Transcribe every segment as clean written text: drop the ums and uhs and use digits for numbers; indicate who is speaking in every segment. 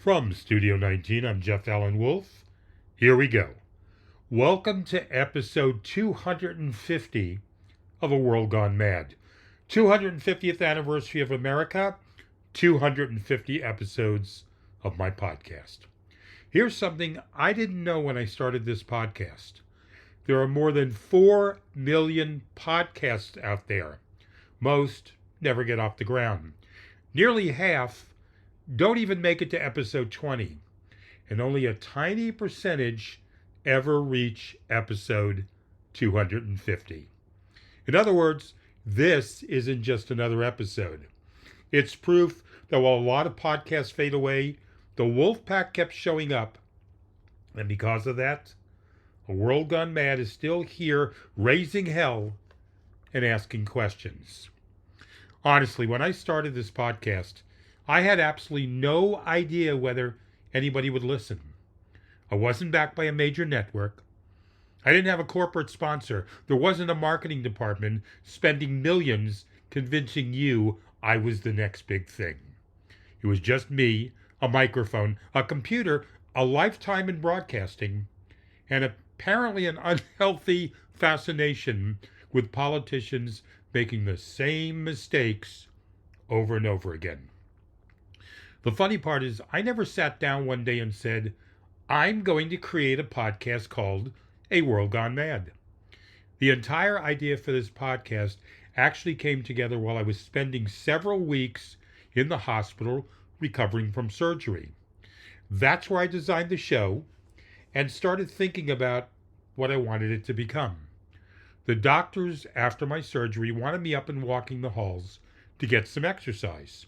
Speaker 1: From Studio 19, I'm Jeff Allen Wolf. Here we go. Welcome to episode 250 of A World Gone Mad. 250th anniversary of America, 250 episodes of my podcast. Here's something I didn't know when I started this podcast. There are more than 4 million podcasts out there. Most never get off the ground. Nearly half don't even make it to episode 20. And only a tiny percentage ever reach episode 250. In other words, this isn't just another episode. It's proof that while a lot of podcasts fade away, the wolf pack kept showing up. And because of that, A World Gone Mad is still here, raising hell and asking questions. Honestly, when I started this podcast, I had absolutely no idea whether anybody would listen. I wasn't backed by a major network. I didn't have a corporate sponsor. There wasn't a marketing department spending millions convincing you I was the next big thing. It was just me, a microphone, a computer, a lifetime in broadcasting, and apparently an unhealthy fascination with politicians making the same mistakes over and over again. The funny part is, I never sat down one day and said, I'm going to create a podcast called A World Gone Mad. The entire idea for this podcast actually came together while I was spending several weeks in the hospital recovering from surgery. That's where I designed the show and started thinking about what I wanted it to become. The doctors, after my surgery, wanted me up and walking the halls to get some exercise.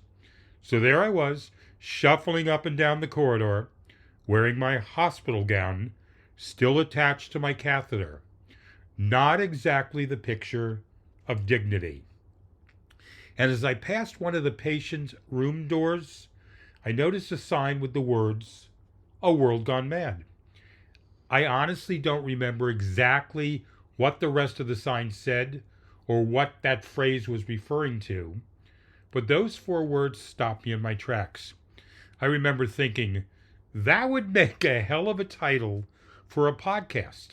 Speaker 1: So there I was, shuffling up and down the corridor, wearing my hospital gown, still attached to my catheter. Not exactly the picture of dignity. And as I passed one of the patient's room doors, I noticed a sign with the words, A World Gone Mad. I honestly don't remember exactly what the rest of the sign said or what that phrase was referring to, but those 4 words stopped me in my tracks. I remember thinking, that would make a hell of a title for a podcast.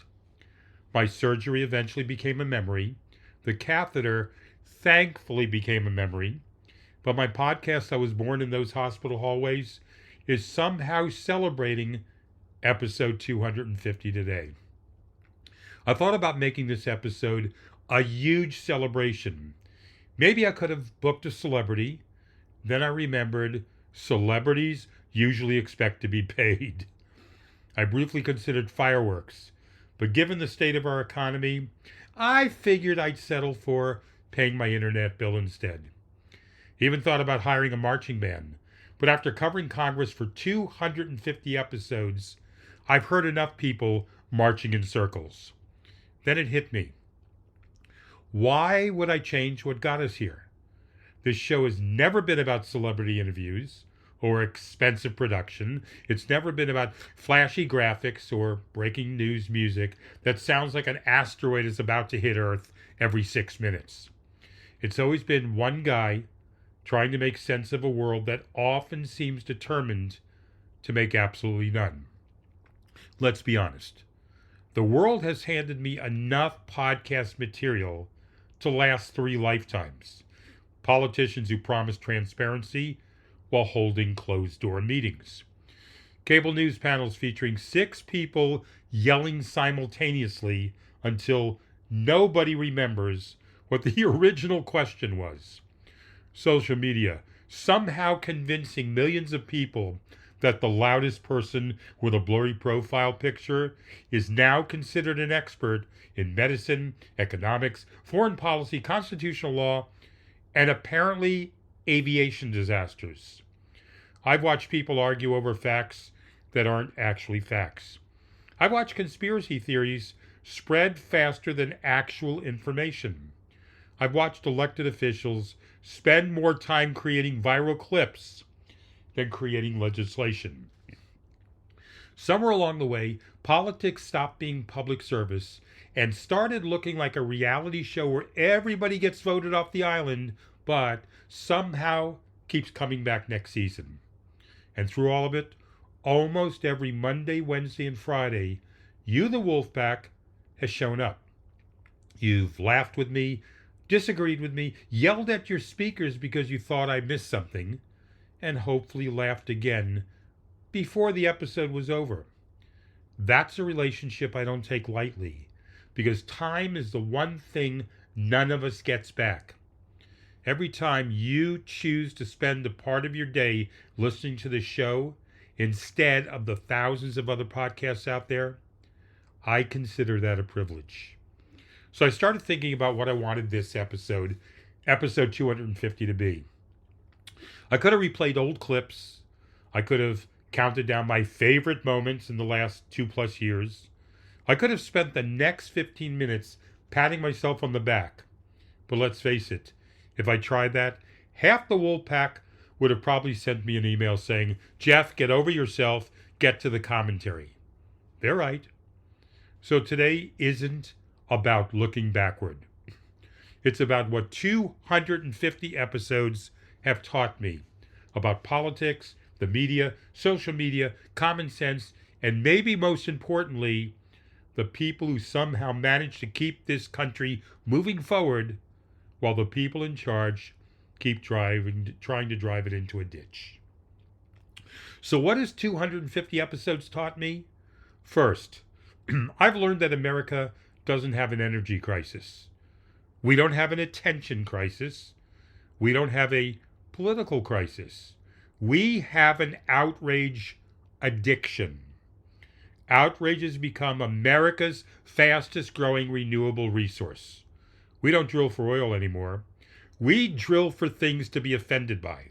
Speaker 1: My surgery eventually became a memory. The catheter thankfully became a memory. But my podcast, I Was Born in Those Hospital Hallways, is somehow celebrating episode 250 today. I thought about making this episode a huge celebration. Maybe I could have booked a celebrity. Then I remembered celebrities usually expect to be paid. I briefly considered fireworks, but given the state of our economy, I figured I'd settle for paying my internet bill instead. Even thought about hiring a marching band, but after covering Congress for 250 episodes, I've heard enough people marching in circles. Then it hit me. Why would I change what got us here? This show has never been about celebrity interviews or expensive production. It's never been about flashy graphics or breaking news music that sounds like an asteroid is about to hit Earth every 6 minutes. It's always been one guy trying to make sense of a world that often seems determined to make absolutely none. Let's be honest. The world has handed me enough podcast material to last 3 lifetimes. Politicians who promise transparency while holding closed-door meetings. Cable news panels featuring 6 people yelling simultaneously until nobody remembers what the original question was. Social media somehow convincing millions of people that the loudest person with a blurry profile picture is now considered an expert in medicine, economics, foreign policy, constitutional law, and apparently aviation disasters. I've watched people argue over facts that aren't actually facts. I've watched conspiracy theories spread faster than actual information. I've watched elected officials spend more time creating viral clips than creating legislation. Somewhere along the way, politics stopped being public service and started looking like a reality show where everybody gets voted off the island, but somehow keeps coming back next season. And through all of it, almost every Monday, Wednesday, and Friday, you, the Wolfpack, has shown up. You've laughed with me, disagreed with me, yelled at your speakers because you thought I missed something, and hopefully laughed again before the episode was over. That's a relationship I don't take lightly, because time is the one thing none of us gets back. Every time you choose to spend a part of your day listening to the show instead of the thousands of other podcasts out there, I consider that a privilege. So I started thinking about what I wanted this episode 250, to be. I could have replayed old clips. I could have counted down my favorite moments in the last 2+ years. I could have spent the next 15 minutes patting myself on the back. But let's face it, if I tried that, half the Wolfpack would have probably sent me an email saying, "Jeff, get over yourself, get to the commentary." They're right. So today isn't about looking backward. It's about what 250 episodes have taught me about politics, the media, social media, common sense, and maybe most importantly, the people who somehow manage to keep this country moving forward while the people in charge keep trying to drive it into a ditch. So what has 250 episodes taught me? First, I've learned that America doesn't have an energy crisis. We don't have an attention crisis. We don't have a political crisis. We have an outrage addiction. Outrage has become America's fastest growing renewable resource. We don't drill for oil anymore. We drill for things to be offended by.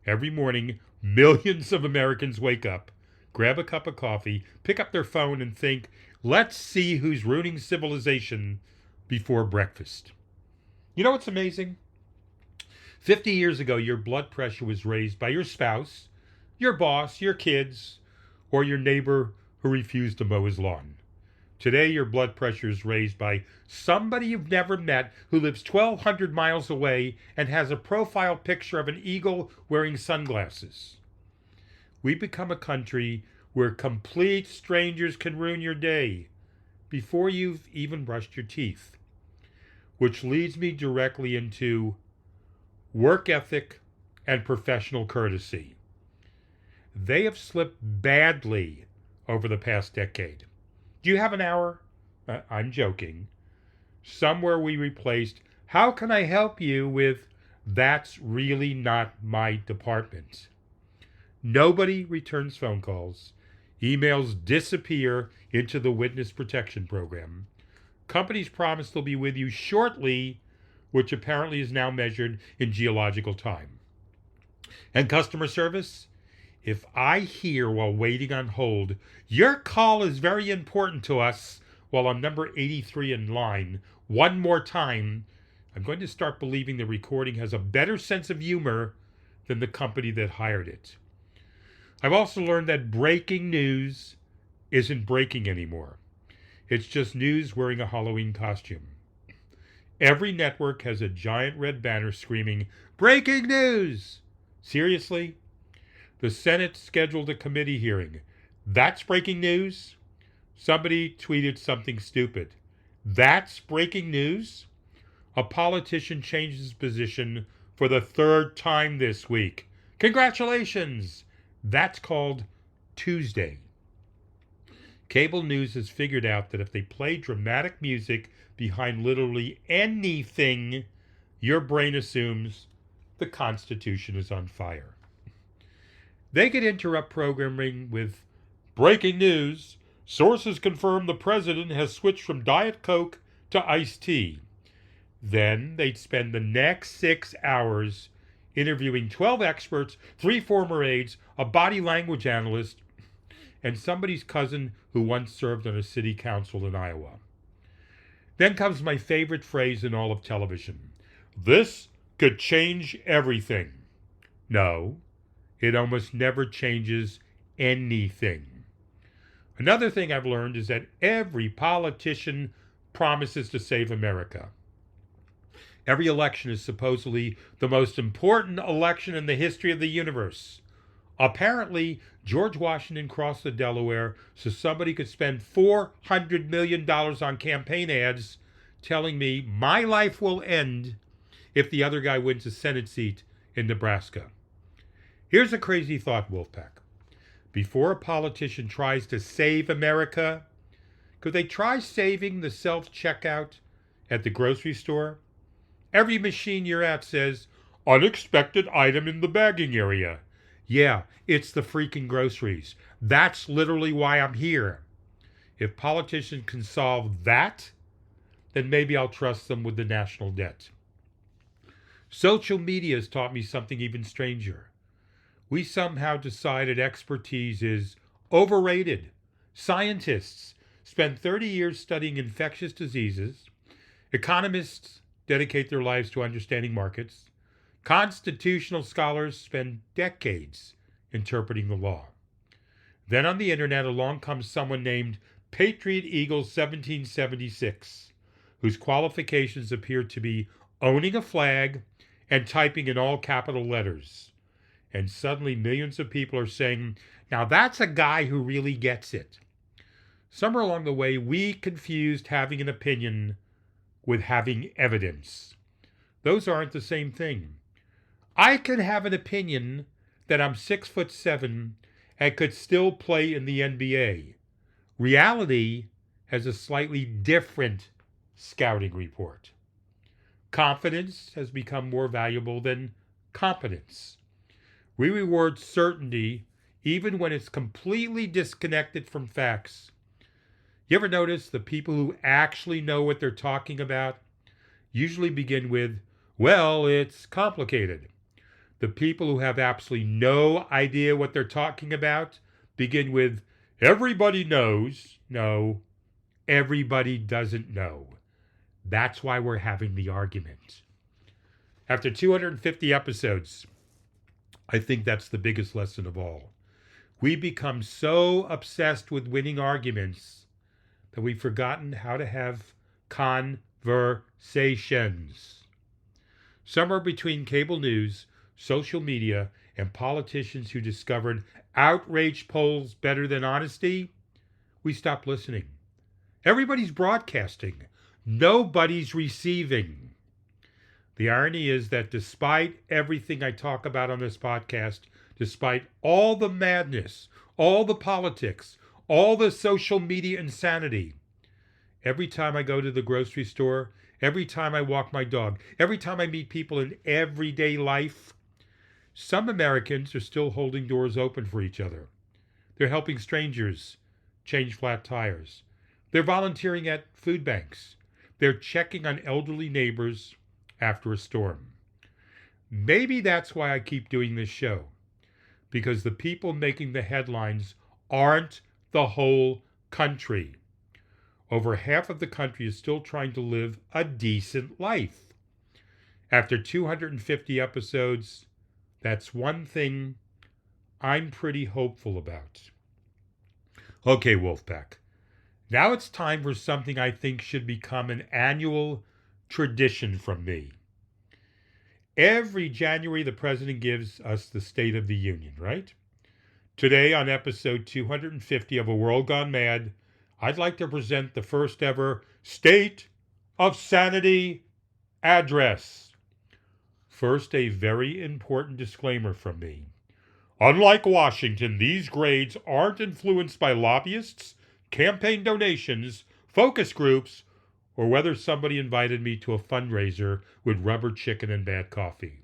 Speaker 1: Every morning, millions of Americans wake up, grab a cup of coffee, pick up their phone, and think, let's see who's ruining civilization before breakfast. You know what's amazing? 50 years ago, your blood pressure was raised by your spouse, your boss, your kids, or your neighbor who refused to mow his lawn. Today, your blood pressure is raised by somebody you've never met who lives 1,200 miles away and has a profile picture of an eagle wearing sunglasses. We become a country where complete strangers can ruin your day before you've even brushed your teeth. Which leads me directly into work ethic and professional courtesy. They have slipped badly over the past decade. Do you have an hour? I'm joking. Somewhere we replaced, "How can I help you?" with, "That's really not my department." Nobody returns phone calls. Emails disappear into the witness protection program. Companies promise they'll be with you shortly, which apparently is now measured in geological time. And customer service? If I hear while waiting on hold, "Your call is very important to us," while I'm number 83 in line, one more time, I'm going to start believing the recording has a better sense of humor than the company that hired it. I've also learned that breaking news isn't breaking anymore. It's just news wearing a Halloween costume. Every network has a giant red banner screaming, "Breaking news!" Seriously? The Senate scheduled a committee hearing. That's breaking news? Somebody tweeted something stupid. That's breaking news? A politician changed his position for the 3rd time this week. Congratulations! That's called Tuesday. Cable news has figured out that if they play dramatic music behind literally anything, your brain assumes the Constitution is on fire. They could interrupt programming with, "Breaking news. Sources confirm the president has switched from Diet Coke to iced tea." Then they'd spend the next 6 hours interviewing 12 experts, 3 former aides, a body language analyst, and somebody's cousin who once served on a city council in Iowa. Then comes my favorite phrase in all of television. "This could change everything." No, it almost never changes anything. Another thing I've learned is that every politician promises to save America. Every election is supposedly the most important election in the history of the universe. Apparently, George Washington crossed the Delaware so somebody could spend $400 million on campaign ads telling me my life will end if the other guy wins a Senate seat in Nebraska. Here's a crazy thought, Wolfpack. Before a politician tries to save America, could they try saving the self-checkout at the grocery store? Every machine you're at says, unexpected item in the bagging area. Yeah, it's the freaking groceries. That's literally why I'm here. If politicians can solve that, then maybe I'll trust them with the national debt. Social media has taught me something even stranger. We somehow decided expertise is overrated. Scientists spend 30 years studying infectious diseases. Economists dedicate their lives to understanding markets. Constitutional scholars spend decades interpreting the law. Then on the internet along comes someone named Patriot Eagle 1776, whose qualifications appear to be owning a flag and typing in all capital letters. And suddenly millions of people are saying, now that's a guy who really gets it. Somewhere along the way, we confused having an opinion with having evidence. Those aren't the same thing. I can have an opinion that I'm 6'7" and could still play in the NBA. Reality has a slightly different scouting report. Confidence has become more valuable than competence. We reward certainty even when it's completely disconnected from facts. You ever notice the people who actually know what they're talking about usually begin with, well, it's complicated. The people who have absolutely no idea what they're talking about begin with, everybody knows. No, everybody doesn't know. That's why we're having the argument. After 250 episodes, I think that's the biggest lesson of all. We become so obsessed with winning arguments that we've forgotten how to have conversations. Somewhere between cable news, social media, and politicians who discovered outrage polls better than honesty, we stopped listening. Everybody's broadcasting. Nobody's receiving. The irony is that despite everything I talk about on this podcast, despite all the madness, all the politics, all the social media insanity, every time I go to the grocery store, every time I walk my dog, every time I meet people in everyday life, some Americans are still holding doors open for each other. They're helping strangers change flat tires. They're volunteering at food banks. They're checking on elderly neighbors after a storm. Maybe that's why I keep doing this show, because the people making the headlines aren't the whole country. Over half of the country is still trying to live a decent life. After 250 episodes, that's one thing I'm pretty hopeful about. Okay, Wolfpack. Now it's time for something I think should become an annual tradition from me. Every January, the president gives us the State of the Union, right? Today, on episode 250 of A World Gone Mad, I'd like to present the first ever State of Sanity address. First, a very important disclaimer from me. Unlike Washington, these grades aren't influenced by lobbyists, campaign donations, focus groups, or whether somebody invited me to a fundraiser with rubber chicken and bad coffee.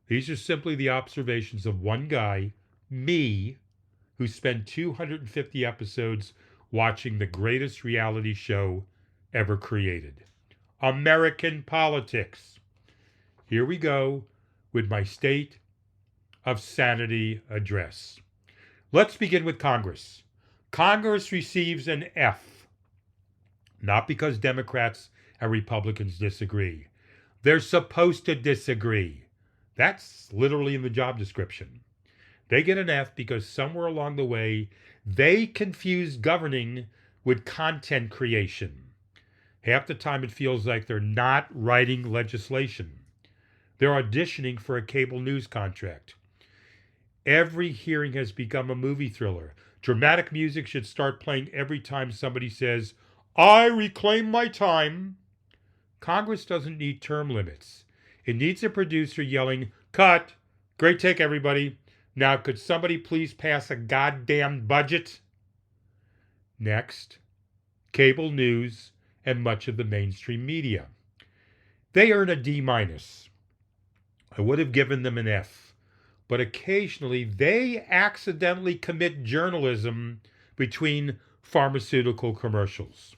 Speaker 1: These are simply the observations of one guy, me, who spent 250 episodes watching the greatest reality show ever created, American politics. Here we go with my State of Sanity address. Let's begin with Congress. Congress receives an F, not because Democrats and Republicans disagree. They're supposed to disagree. That's literally in the job description. They get an F because somewhere along the way, they confuse governing with content creation. Half the time it feels like they're not writing legislation. They're auditioning for a cable news contract. Every hearing has become a movie thriller. Dramatic music should start playing every time somebody says, "I reclaim my time." Congress doesn't need term limits. It needs a producer yelling, "Cut! Great take, everybody. Now, could somebody please pass a goddamn budget?" Next, cable news and much of the mainstream media. They earn a D-. I would have given them an F. But occasionally they accidentally commit journalism between pharmaceutical commercials.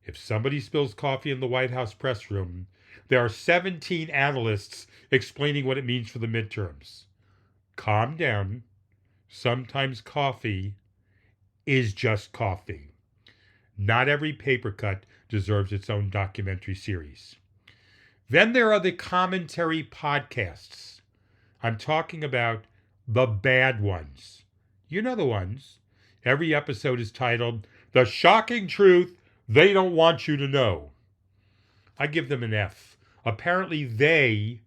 Speaker 1: If somebody spills coffee in the White House press room, there are 17 analysts explaining what it means for the midterms. Calm down. Sometimes coffee is just coffee. Not every paper cut deserves its own documentary series. Then there are the commentary podcasts. I'm talking about the bad ones. You know the ones. Every episode is titled, "The Shocking Truth They Don't Want You to Know." I give them an F. Apparently they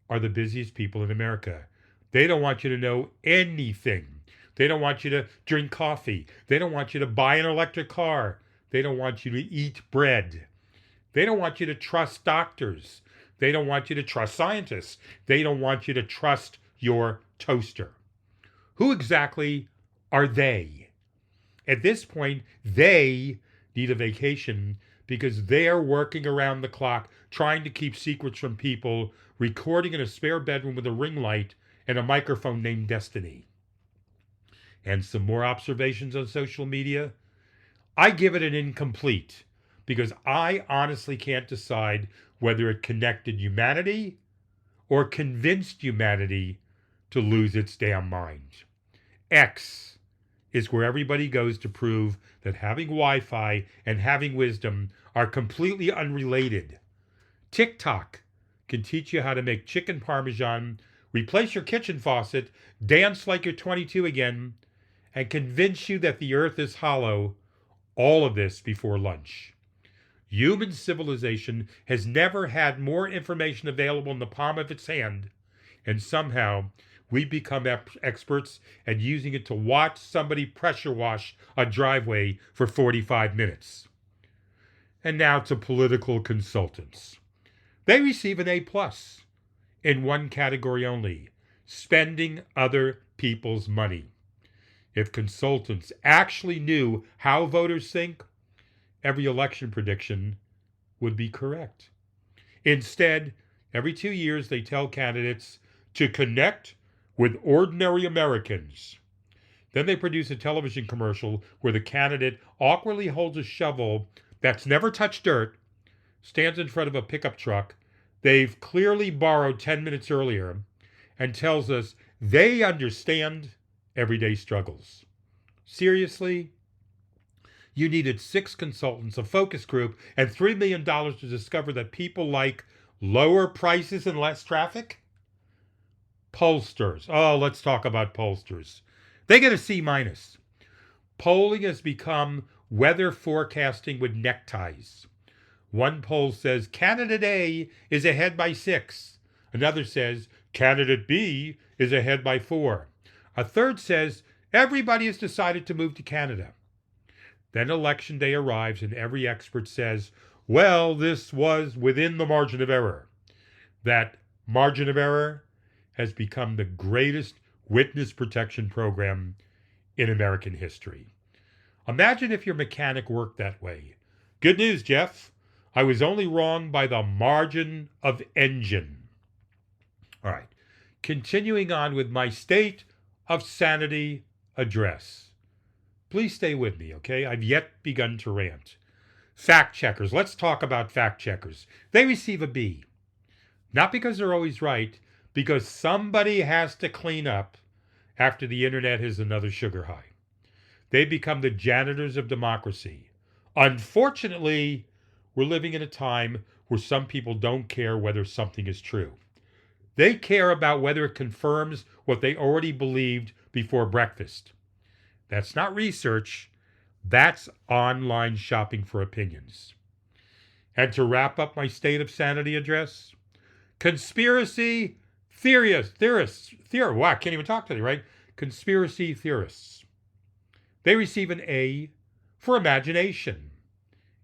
Speaker 1: are the busiest people in America. They don't want you to know anything. They don't want you to drink coffee. They don't want you to buy an electric car. They don't want you to eat bread. They don't want you to trust doctors. They don't want you to trust scientists. They don't want you to trust your toaster. Who exactly are they? At this point, they need a vacation because they're working around the clock trying to keep secrets from people, recording in a spare bedroom with a ring light and a microphone named Destiny. And some more observations on social media. I give it an incomplete because I honestly can't decide whether it connected humanity or convinced humanity to lose its damn mind. X is where everybody goes to prove that having Wi-Fi and having wisdom are completely unrelated. TikTok can teach you how to make chicken parmesan, replace your kitchen faucet, dance like you're 22 again, and convince you that the earth is hollow. All of this before lunch. Human civilization has never had more information available in the palm of its hand, and somehow we've become experts at using it to watch somebody pressure wash a driveway for 45 minutes. And now to political consultants. They receive an A+ in one category only: spending other people's money. If consultants actually knew how voters think, every election prediction would be correct. Instead, every 2 years they tell candidates to connect with ordinary Americans. Then they produce a television commercial where the candidate awkwardly holds a shovel that's never touched dirt, stands in front of a pickup truck they've clearly borrowed 10 minutes earlier, and tells us they understand everyday struggles. Seriously? You needed 6 consultants, a focus group, and $3 million to discover that people like lower prices and less traffic? Pollsters. Oh, let's talk about pollsters. They get a C-. Polling has become weather forecasting with neckties. One poll says candidate A is ahead by 6. Another says candidate B is ahead by 4. A third says everybody has decided to move to Canada. Then election day arrives and every expert says, well, this was within the margin of error. That margin of error has become the greatest witness protection program in American history. Imagine if your mechanic worked that way. Good news, Jeff. I was only wrong by the margin of engine. All right. Continuing on with my state of sanity address. Please stay with me, okay? I've yet begun to rant. Fact checkers. Let's talk about fact checkers. They receive a B. Not because they're always right, because somebody has to clean up after the internet has another sugar high. They become the janitors of democracy. Unfortunately, we're living in a time where some people don't care whether something is true. They care about whether it confirms what they already believed before breakfast. That's not research. That's online shopping for opinions. And to wrap up my state of sanity address, conspiracy Wow, I can't even talk today, right? Conspiracy theorists. They receive an A for imagination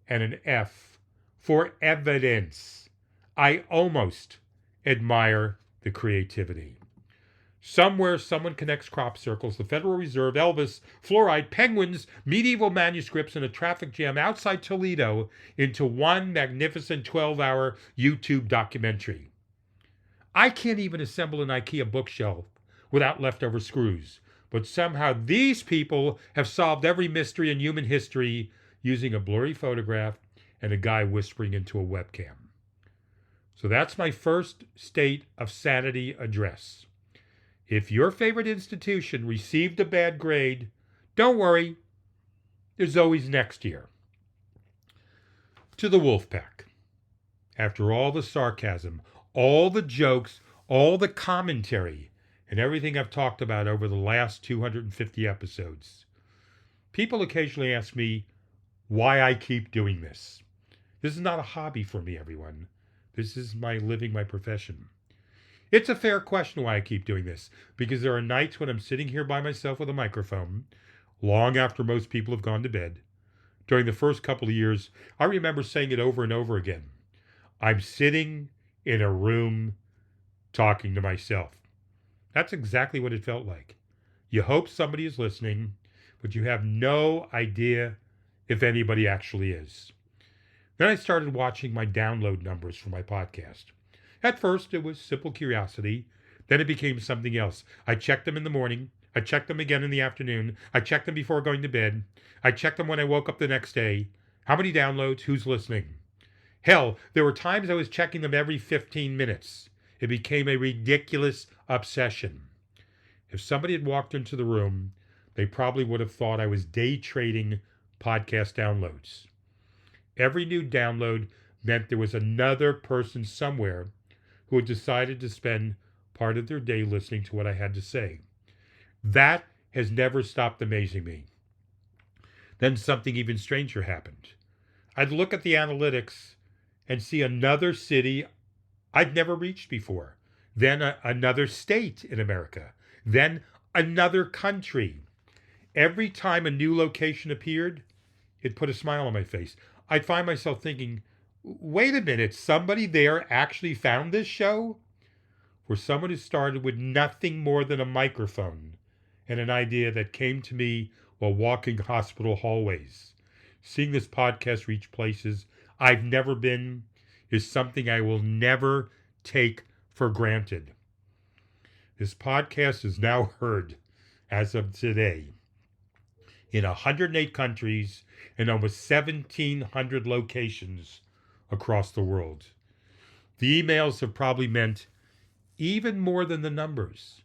Speaker 1: and an F for evidence. I almost admire the creativity. Somewhere someone connects crop circles, the Federal Reserve, Elvis, fluoride, penguins, medieval manuscripts, and a traffic jam outside Toledo into one magnificent 12-hour YouTube documentary. I can't even assemble an IKEA bookshelf without leftover screws, but somehow these people have solved every mystery in human history using a blurry photograph and a guy whispering into a webcam. So that's my first state of sanity address. If your favorite institution received a bad grade, don't worry, there's always next year. To the Wolfpack. After all the sarcasm, all the jokes, all the commentary, and everything I've talked about over the last 250 episodes, people occasionally ask me why I keep doing this. This is not a hobby for me, everyone. This is my profession. It's a fair question why I keep doing this, because there are nights when I'm sitting here by myself with a microphone, long after most people have gone to bed. During the first couple of years, I remember saying it over and over again. I'm sitting in a room talking to myself. That's exactly what it felt like. You hope somebody is listening, but you have no idea if anybody actually is. Then I started watching my download numbers for my podcast. At first, it was simple curiosity. Then it became something else. I checked them in the morning. I checked them again in the afternoon. I checked them before going to bed. I checked them when I woke up the next day. How many downloads? Who's listening? Hell, there were times I was checking them every 15 minutes. It became a ridiculous obsession. If somebody had walked into the room, they probably would have thought I was day trading podcast downloads. Every new download meant there was another person somewhere who had decided to spend part of their day listening to what I had to say. That has never stopped amazing me. Then something even stranger happened. I'd look at the analytics and see another city I'd never reached before. Then another state in America. Then another country. Every time a new location appeared, it put a smile on my face. I'd find myself thinking, wait a minute, somebody there actually found this show? For someone who started with nothing more than a microphone and an idea that came to me while walking hospital hallways, seeing this podcast reach places I've never been is something I will never take for granted. This podcast is now heard, as of today, in 108 countries and almost 1,700 locations across the world. The emails have probably meant even more than the numbers.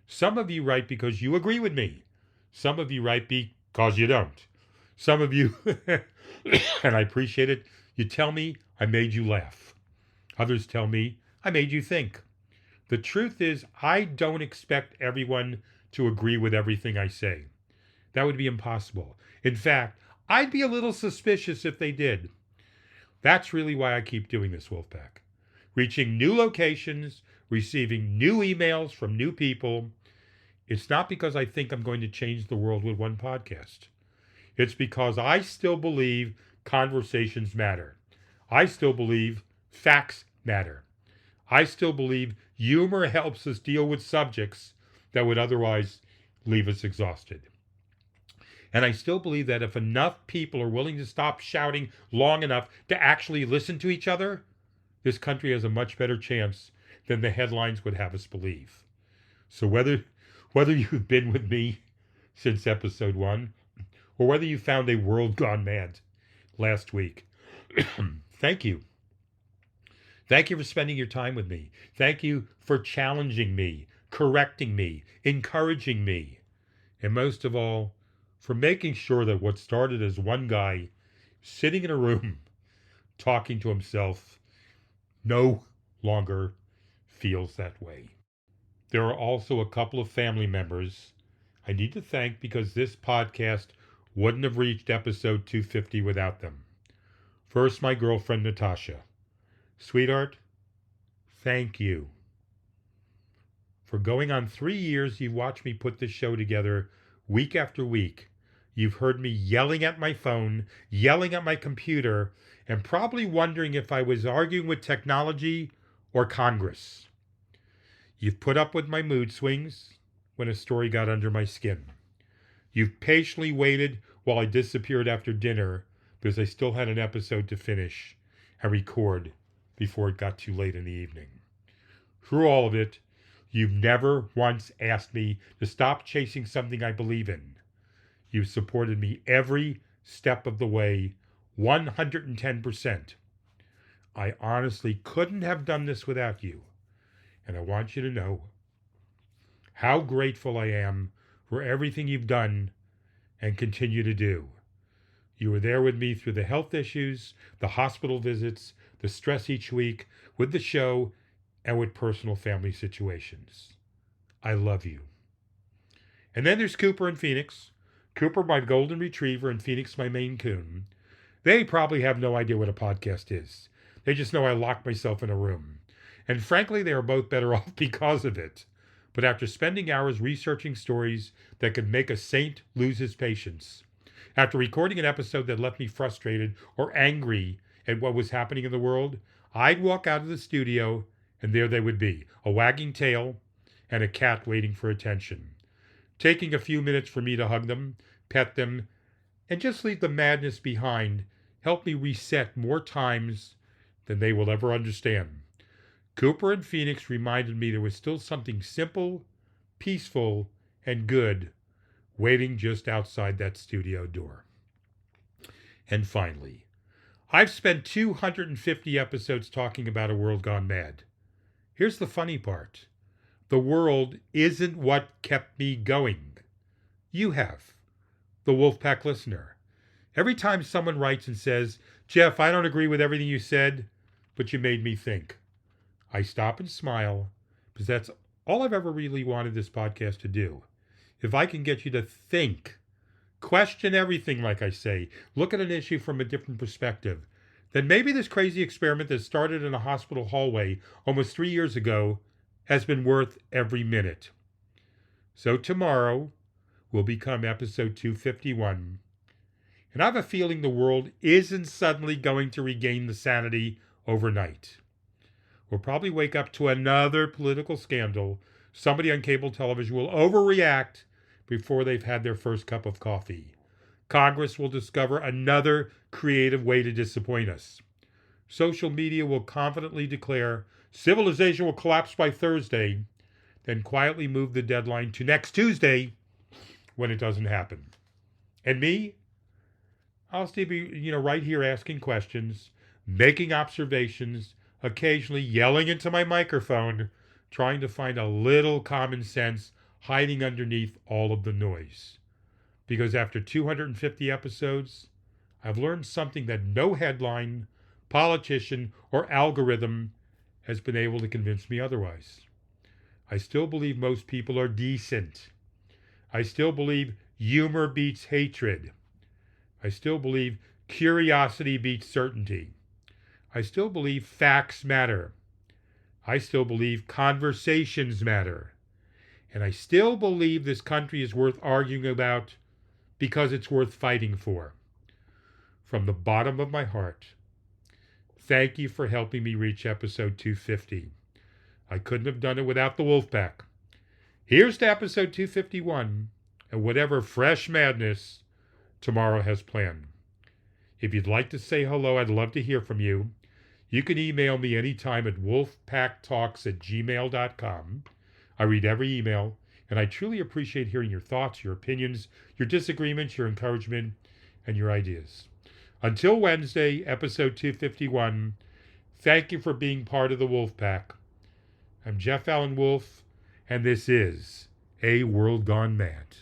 Speaker 1: Some of you write because you agree with me. Some of you write because you don't. Some of you, and I appreciate it, you tell me I made you laugh. Others tell me I made you think. The truth is, I don't expect everyone to agree with everything I say. That would be impossible. In fact, I'd be a little suspicious if they did. That's really why I keep doing this, Wolfpack. Reaching new locations, receiving new emails from new people. It's not because I think I'm going to change the world with one podcast. It's because I still believe conversations matter. I still believe facts matter. I still believe humor helps us deal with subjects that would otherwise leave us exhausted. And I still believe that if enough people are willing to stop shouting long enough to actually listen to each other, this country has a much better chance than the headlines would have us believe. So whether you've been with me since episode 1, or whether you found a world gone mad last week, thank you. Thank you for spending your time with me. Thank you for challenging me, correcting me, encouraging me, and most of all, for making sure that what started as one guy sitting in a room talking to himself no longer feels that way. There are also a couple of family members I need to thank because this podcast wouldn't have reached episode 250 without them. First, my girlfriend, Natasha. Sweetheart, thank you. For going on 3 years, you've watched me put this show together week after week. You've heard me yelling at my phone, yelling at my computer, and probably wondering if I was arguing with technology or Congress. You've put up with my mood swings when a story got under my skin. You've patiently waited while I disappeared after dinner because I still had an episode to finish and record before it got too late in the evening. Through all of it, you've never once asked me to stop chasing something I believe in. You've supported me every step of the way, 110%. I honestly couldn't have done this without you. And I want you to know how grateful I am for everything you've done and continue to do. You were there with me through the health issues, the hospital visits, the stress each week, with the show, and with personal family situations. I love you. And then there's Cooper and Phoenix. Cooper, my golden retriever, and Phoenix, my Maine Coon. They probably have no idea what a podcast is. They just know I lock myself in a room. And frankly, they are both better off because of it. But after spending hours researching stories that could make a saint lose his patience, after recording an episode that left me frustrated or angry at what was happening in the world, I'd walk out of the studio and there they would be, a wagging tail and a cat waiting for attention, taking a few minutes for me to hug them, pet them, and just leave the madness behind, help me reset more times than they will ever understand. Cooper and Phoenix reminded me there was still something simple, peaceful, and good waiting just outside that studio door. And finally, I've spent 250 episodes talking about a world gone mad. Here's the funny part. The world isn't what kept me going. You have, the Wolfpack listener. Every time someone writes and says, "Jeff, I don't agree with everything you said, but you made me think," I stop and smile, because that's all I've ever really wanted this podcast to do. If I can get you to think, question everything, like I say, look at an issue from a different perspective, then maybe this crazy experiment that started in a hospital hallway almost 3 years ago has been worth every minute. So tomorrow will become episode 251. And I have a feeling the world isn't suddenly going to regain the sanity overnight. We'll probably wake up to another political scandal. Somebody on cable television will overreact before they've had their first cup of coffee. Congress will discover another creative way to disappoint us. Social media will confidently declare civilization will collapse by Thursday, then quietly move the deadline to next Tuesday when it doesn't happen. And me, I'll still be, right here asking questions, making observations, occasionally yelling into my microphone, trying to find a little common sense hiding underneath all of the noise. Because after 250 episodes, I've learned something that no headline, politician, or algorithm has been able to convince me otherwise. I still believe most people are decent. I still believe humor beats hatred. I still believe curiosity beats certainty. I still believe facts matter. I still believe conversations matter. And I still believe this country is worth arguing about because it's worth fighting for. From the bottom of my heart, thank you for helping me reach episode 250. I couldn't have done it without the Wolfpack. Here's to episode 251 and whatever fresh madness tomorrow has planned. If you'd like to say hello, I'd love to hear from you. You can email me anytime at wolfpacktalks@gmail.com. I read every email, and I truly appreciate hearing your thoughts, your opinions, your disagreements, your encouragement, and your ideas. Until Wednesday, episode 251, thank you for being part of the Wolfpack. I'm Jeff Allen Wolf, and this is A World Gone Mad.